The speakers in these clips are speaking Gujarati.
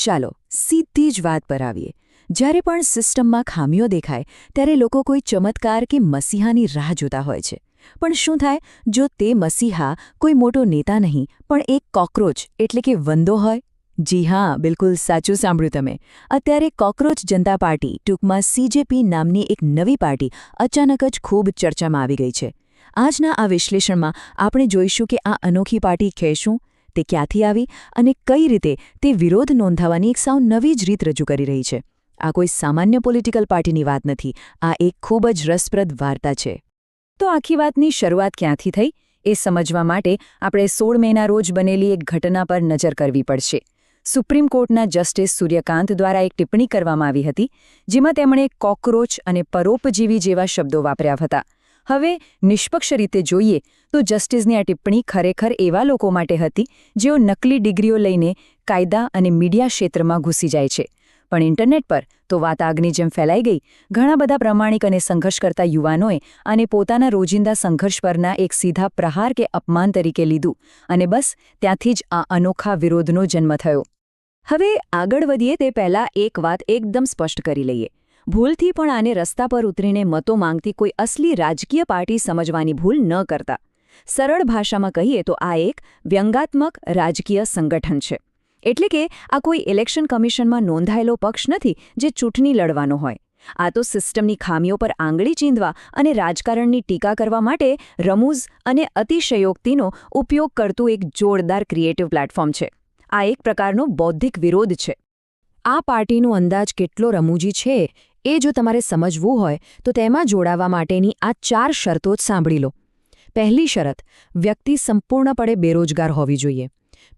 ચાલો સીધી જ વાત પર આવીએ. જ્યારે પણ સિસ્ટમમાં ખામીઓ દેખાય ત્યારે લોકો કોઈ ચમત્કાર કે મસીહાની રાહ જોતા હોય છે. પણ શું થાય જો તે મસીહા કોઈ મોટો નેતા નહીં પણ એક કોકરોચ એટલે કે વંદો હોય? જી હા, બિલકુલ સાચું સાંભળ્યું તમે. અત્યારે કોકરોચ જનતા પાર્ટી, ટૂંકમાં CJP નામની એક નવી પાર્ટી અચાનક જ ખૂબ ચર્ચામાં આવી ગઈ છે. આજના આ વિશ્લેષણમાં આપણે જોઈશું કે આ અનોખી પાર્ટી છે શું, તે ક્યાંથી આવી અને કઈ રીતે તે વિરોધ નોંધાવવાની એક સાવ નવી જ રીત રજૂ કરી રહી છે. આ કોઈ સામાન્ય પોલિટિકલ પાર્ટીની વાત નથી, આ એક ખૂબ જ રસપ્રદ વાર્તા છે. તો આખી વાતની શરૂઆત ક્યાંથી થઈ એ સમજવા માટે આપણે 16 મેના રોજ બનેલી એક ઘટના પર નજર કરવી પડશે. સુપ્રીમ કોર્ટના જસ્ટિસ સૂર્યકાંત દ્વારા એક ટિપ્પણી કરવામાં આવી હતી, જેમાં તેમણે કોકરોચ અને પરોપજીવી જેવા શબ્દો વાપર્યા હતા. હવે નિષ્પક્ષ રીતે જોઈએ તો જસ્ટિસની આ ટિપ્પણી ખરેખર એવા લોકો માટે હતી જેઓ નકલી ડિગ્રીઓ લઈને કાયદા અને મીડિયા ક્ષેત્રમાં ઘૂસી જાય છે. પણ ઇન્ટરનેટ પર તો વાત આગની જેમ ફેલાઈ ગઈ. ઘણા બધા પ્રામાણિક અને સંઘર્ષ કરતા યુવાનોએ આને પોતાના રોજિંદા સંઘર્ષ પરના એક સીધા પ્રહાર કે અપમાન તરીકે લીધું અને બસ ત્યાંથી જ આ અનોખા વિરોધનો જન્મ થયો. હવે આગળ વધીએ તે પહેલાં એક વાત એકદમ સ્પષ્ટ કરી લઈએ. ભૂલથી પણ આને રસ્તા પર ઉતરીને મતો માંગતી કોઈ અસલી રાજકીય પાર્ટી સમજવાની ભૂલ ન કરતા. સરળ ભાષામાં કહીએ તો આ એક વ્યંગાત્મક રાજકીય સંગઠન છે. એટલે કે આ કોઈ ઇલેક્શન કમિશનમાં નોંધાયેલો પક્ષ નથી જે ચૂંટણી લડવાનો હોય. આ તો સિસ્ટમની ખામીઓ પર આંગળી ચીંધવા અને રાજકારણની ટીકા કરવા માટે રમૂજ અને અતિશયોક્તિનો ઉપયોગ કરતું એક જોરદાર ક્રિએટિવ પ્લેટફોર્મ છે. આ એક પ્રકારનો બૌદ્ધિક વિરોધ છે. આ પાર્ટીનો અંદાજ કેટલો રમૂજી છે એ જો તમારે સમજવું હોય તો તેમાં જોડાવા માટેની આ 4 શરતો જ સાંભળી લો. પહેલી શરત, વ્યક્તિ સંપૂર્ણપણે બેરોજગાર હોવી જોઈએ.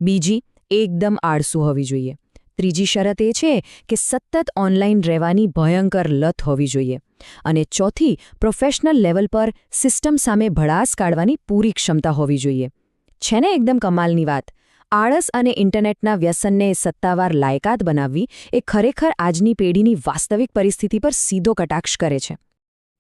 બીજી, એકદમ આળસુ હોવી જોઈએ. ત્રીજી શરત એ છે કે સતત ઓનલાઈન રહેવાની ભયંકર લત હોવી જોઈએ. અને ચોથી, પ્રોફેશનલ લેવલ પર સિસ્ટમ સામે ભડાસ કાઢવાની પૂરી ક્ષમતા હોવી જોઈએ. છે ને એકદમ કમાલની વાત? આળસ અને ઇન્ટરનેટના વ્યસનને સત્તાવાર લાયકાત બનાવવી એ ખરેખર આજની પેઢીની વાસ્તવિક પરિસ્થિતિ પર સીધો કટાક્ષ કરે છે.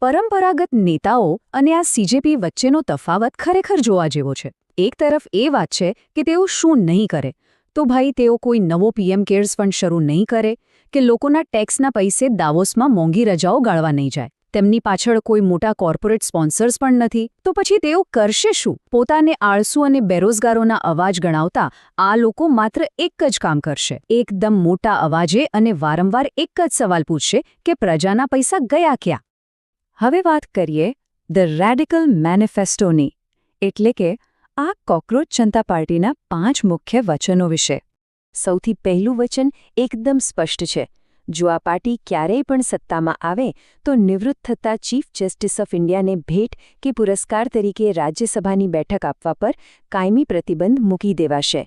પરંપરાગત નેતાઓ અને આ CJP વચ્ચેનો તફાવત ખરેખર જોવા જેવો છે. એક તરફ એ વાત છે કે તેઓ શું નહીં કરે, તો ભાઈ તેઓ કોઈ નવો PM કેર્સ ફંડ શરૂ નહીં કરે કે લોકોના ટેક્સના પૈસે દાવોસમાં મોંઘી રજાઓ ગાળવા નહીં જાય. તેમની પાછળ કોઈ મોટા કોર્પોરેટ સ્પોન્સર્સ પણ નથી. તો પછી તેઓ કરશે શું? પોતાને આળસુ અને બેરોજગારોના અવાજ ગણાવતા આ લોકો માત્ર એક જ કામ કરશે. એકદમ મોટા અવાજે અને વારંવાર એક જ સવાલ પૂછશે કે પ્રજાના પૈસા ગયા ક્યાં? હવે વાત કરીએ ધ રેડિકલ મેનિફેસ્ટોની, એટલે કે આ કોકરોચ જનતા પાર્ટીના 5 મુખ્ય વચનો વિશે. સૌથી પહેલું વચન એકદમ સ્પષ્ટ છે. જો આ પાર્ટી ક્યારેય પણ સત્તામાં આવે તો નિવૃત્ત થતા ચીફ જસ્ટિસ ઓફ ઇન્ડિયાને ભેટ કે પુરસ્કાર તરીકે રાજ્યસભાની બેઠક આપવા પર કાયમી પ્રતિબંધ મૂકી દેવાશે.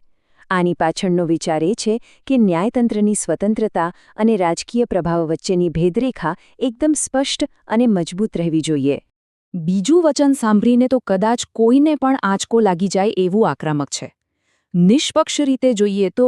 આની પાછળનો વિચાર એ છે કે ન્યાયતંત્રની સ્વતંત્રતા અને રાજકીય પ્રભાવ વચ્ચેની ભેદરેખા એકદમ સ્પષ્ટ અને મજબૂત રહેવી જોઈએ. બીજું વચન સાંભળીને તો કદાચ કોઈને પણ આંચકો લાગી જાય એવું આક્રમક છે. નિષ્પક્ષ રીતે જોઈએ તો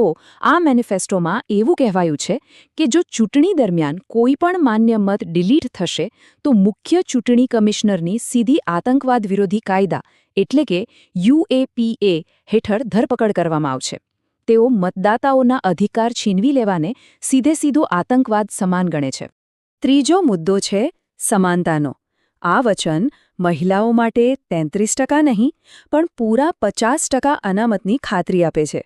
આ મેનિફેસ્ટોમાં એવું કહેવાયું છે કે જો ચૂંટણી દરમિયાન કોઈ પણ માન્ય મત ડિલીટ થશે તો મુખ્ય ચૂંટણી કમિશનરની સીધી આતંકવાદ વિરોધી કાયદા એટલે કે UAPA હેઠળ ધરપકડ કરવામાં આવશે. તેઓ મતદાતાઓના અધિકાર છીનવી લેવાને સીધો આતંકવાદ સમાન ગણે છે. ત્રીજો મુદ્દો છે સમાનતાનો. આ વચન મહિલાઓ માટે 33% નહીં પણ પૂરા 50% અનામતની ખાતરી આપે છે.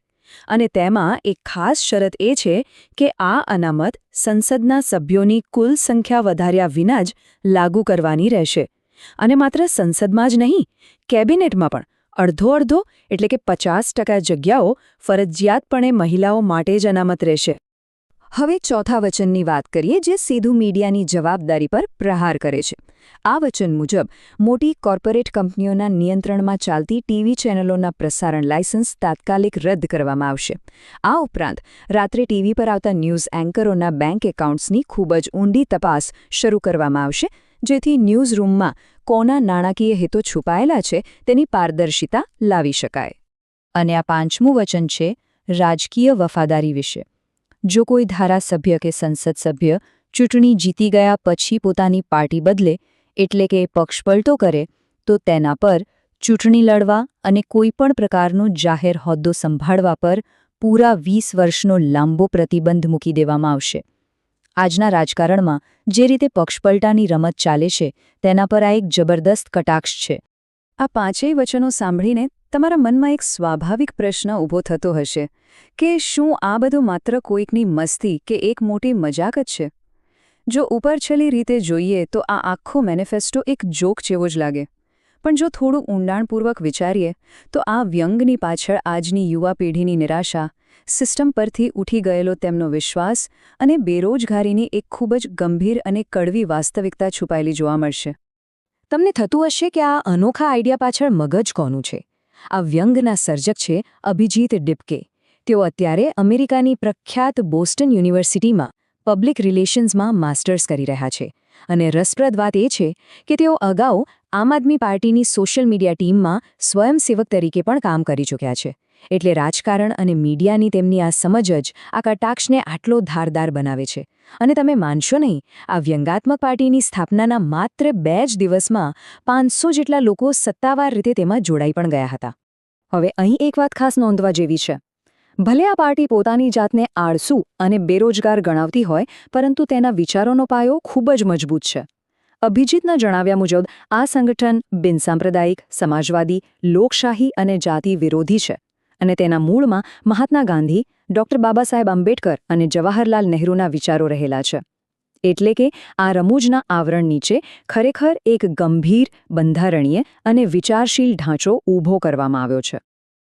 અને તેમાં એક ખાસ શરત એ છે કે આ અનામત સંસદના સભ્યોની કુલ સંખ્યા વધાર્યા વિના જ લાગુ કરવાની રહેશે. અને માત્ર સંસદમાં જ નહીં, કેબિનેટમાં પણ અડધો એટલે કે 50% જગ્યાઓ ફરજિયાતપણે મહિલાઓ માટે જ અનામત રહેશે. હવે ચોથા વચનની વાત કરીએ જે સીધું મીડિયાની જવાબદારી પર પ્રહાર કરે છે. આ વચન મુજબ મોટી કોર્પોરેટ કંપનીઓના નિયંત્રણમાં ચાલતી ટીવી ચેનલોના પ્રસારણ લાયસન્સ તાત્કાલિક રદ કરવામાં આવશે. આ ઉપરાંત રાત્રે ટીવી પર આવતા ન્યૂઝ એન્કરોના બેંક એકાઉન્ટ્સની ખૂબ જ ઊંડી તપાસ શરૂ કરવામાં આવશે, જેથી ન્યૂઝ રૂમમાં કોના નાણાકીય હિતો છુપાયેલા છે તેની પારદર્શિતા લાવી શકાય. અને આ 5મું વચન છે રાજકીય વફાદારી વિશે. જો કોઈ ધારાસભ્ય કે સંસદ સભ્ય ચૂંટણી જીતી ગયા પછી પોતાની પાર્ટી બદલે એટલે કે પક્ષપલટો કરે તો તેના પર ચૂંટણી લડવા અને કોઈપણ પ્રકારનો જાહેર હોદ્દો સંભાળવા પર પૂરા 20 વર્ષનો લાંબો પ્રતિબંધ મૂકી દેવામાં આવશે. આજના રાજકારણમાં જે રીતે પક્ષપલટાની રમત ચાલે છે તેના પર આ એક જબરદસ્ત કટાક્ષ છે. આ પાંચેય વચનો સાંભળીને તમારા મનમાં એક સ્વાભાવિક પ્રશ્ન ઊભો થતો હશે કે શું આ બધું માત્ર કોઈકની મસ્તી કે એક મોટી મજાક જ છે? જો ઉપરછલી રીતે જોઈએ તો આ આખો મેનિફેસ્ટો એક જોક જેવો જ લાગે. પણ જો થોડું ઊંડાણપૂર્વક વિચારીએ તો આ વ્યંગની પાછળ આજની યુવા પેઢીની નિરાશા, સિસ્ટમ પરથી ઉઠી ગયેલો તેમનો વિશ્વાસ અને બેરોજગારીની એક ખૂબ જ ગંભીર અને કડવી વાસ્તવિકતા છુપાયેલી જોવા મળશે. તમને થતું હશે કે આ અનોખા આઈડિયા પાછળ મગજ કોનું છે? આ વ્યંગના સર્જક છે અભિજીત ડિપકે. તેઓ અત્યારે અમેરિકાની પ્રખ્યાત બોસ્ટન યુનિવર્સિટીમાં પબ્લિક રિલેશન્સમાં માસ્ટર્સ કરી રહ્યા છે. અને રસપ્રદ વાત એ છે કે તેઓ અગાઉ આમ આદમી પાર્ટીની સોશિયલ મીડિયા ટીમમાં સ્વયંસેવક તરીકે પણ કામ કરી ચૂક્યા છે. એટલે રાજકારણ અને મીડિયાની તેમની આ સમજ જ આ કટાક્ષને આટલો ધારદાર બનાવે છે. અને તમે માનશો નહીં, આ વ્યંગાત્મક પાર્ટીની સ્થાપનાના માત્ર 2 જ દિવસમાં 500 જેટલા લોકો સત્તાવાર રીતે તેમાં જોડાઈ પણ ગયા હતા. હવે અહીં એક વાત ખાસ નોંધવા જેવી છે. ભલે આ પાર્ટી પોતાની જાતને આળસુ અને બેરોજગાર ગણાવતી હોય, પરંતુ તેના વિચારોનો પાયો ખૂબ જ મજબૂત છે. અભિજીતના જણાવ્યા મુજબ આ સંગઠન બિનસાંપ્રદાયિક, સમાજવાદી, લોકશાહી અને જાતિ વિરોધી છે. અને તેના મૂળમાં મહાત્મા ગાંધી, ડૉક્ટર બાબાસાહેબ આંબેડકર અને જવાહરલાલ નહેરુના વિચારો રહેલા છે. એટલે કે આ રમૂજના આવરણ નીચે ખરેખર એક ગંભીર, બંધારણીય અને વિચારશીલ ઢાંચો ઊભો કરવામાં આવ્યો છે.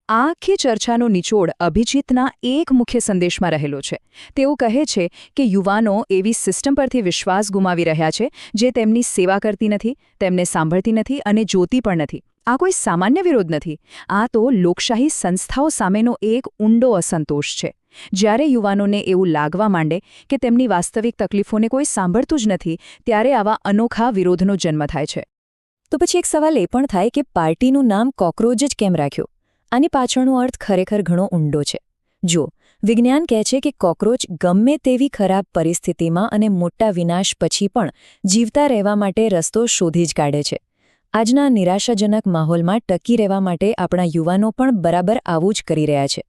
આ આખી ચર્ચાનો નિચોડ અભિજીતના એક મુખ્ય સંદેશમાં રહેલો છે. તેઓ કહે છે કે યુવાનો એવી સિસ્ટમ પરથી વિશ્વાસ ગુમાવી રહ્યા છે જે તેમની સેવા કરતી નથી, તેમને સાંભળતી નથી અને જોતી પણ નથી. આ કોઈ સામાન્ય વિરોધ નથી. આ તો લોકશાહી સંસ્થાઓ સામેનો એક ઊંડો અસંતોષ છે. જ્યારે યુવાનોને એવું લાગવા માંડે કે તેમની વાસ્તવિક તકલીફોને કોઈ સાંભળતું જ નથી, ત્યારે આવા અનોખા વિરોધનો જન્મ થાય છે. તો પછી એક સવાલ એ પણ થાય કે પાર્ટીનું નામ કોકરોચ જ કેમ રાખ્યું? આની પાછળનો અર્થ ખરેખર ઘણો ઊંડો છે. જો વિજ્ઞાન કહે છે કે કોકરોચ ગમે તેવી ખરાબ પરિસ્થિતિમાં અને મોટા વિનાશ પછી પણ જીવતા રહેવા માટે રસ્તો શોધી જ કાઢે છે. આજના નિરાશાજનક માહોલમાં ટકી રહેવા માટે આપણા યુવાનો પણ બરાબર આવું જ કરી રહ્યા છે.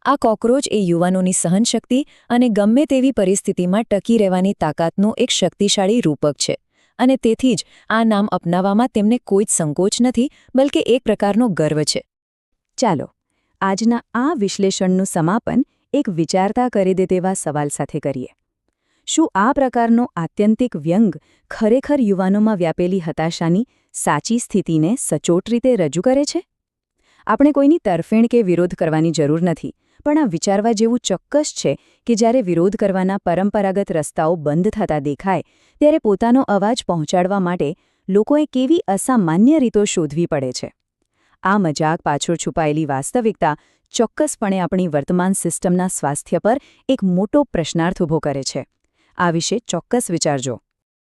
આ કોકરોચ એ યુવાનોની સહનશક્તિ અને ગમે તેવી પરિસ્થિતિમાં ટકી રહેવાની તાકાતનું એક શક્તિશાળી રૂપક છે. અને તેથી જ આ નામ અપનાવવામાં તેમને કોઈ જ સંકોચ નથી, બલકે એક પ્રકારનો ગર્વ છે. ચાલો આજના આ વિશ્લેષણનું સમાપન એક વિચારતા કરી દે તેવા સવાલ સાથે કરીએ. શું આ પ્રકારનો આત્યંતિક વ્યંગ ખરેખર યુવાનોમાં વ્યાપેલી હતાશાની સાચી સ્થિતિને સચોટ રીતે રજૂ કરે છે? આપણે કોઈની તરફેણ કે વિરોધ કરવાની જરૂર નથી, પણ આ વિચારવા જેવું ચોક્કસ છે કે જ્યારે વિરોધ કરવાના પરંપરાગત રસ્તાઓ બંધ થતા દેખાય ત્યારે પોતાનો અવાજ પહોંચાડવા માટે લોકોએ કેવી અસામાન્ય રીતો શોધવી પડે છે. આ મજાક પાછળ છુપાયેલી વાસ્તવિકતા ચોક્કસપણે આપણી વર્તમાન સિસ્ટમના સ્વાસ્થ્ય પર એક મોટો પ્રશ્નાર્થ ઊભો કરે છે. આ વિશે ચોક્કસ વિચારજો.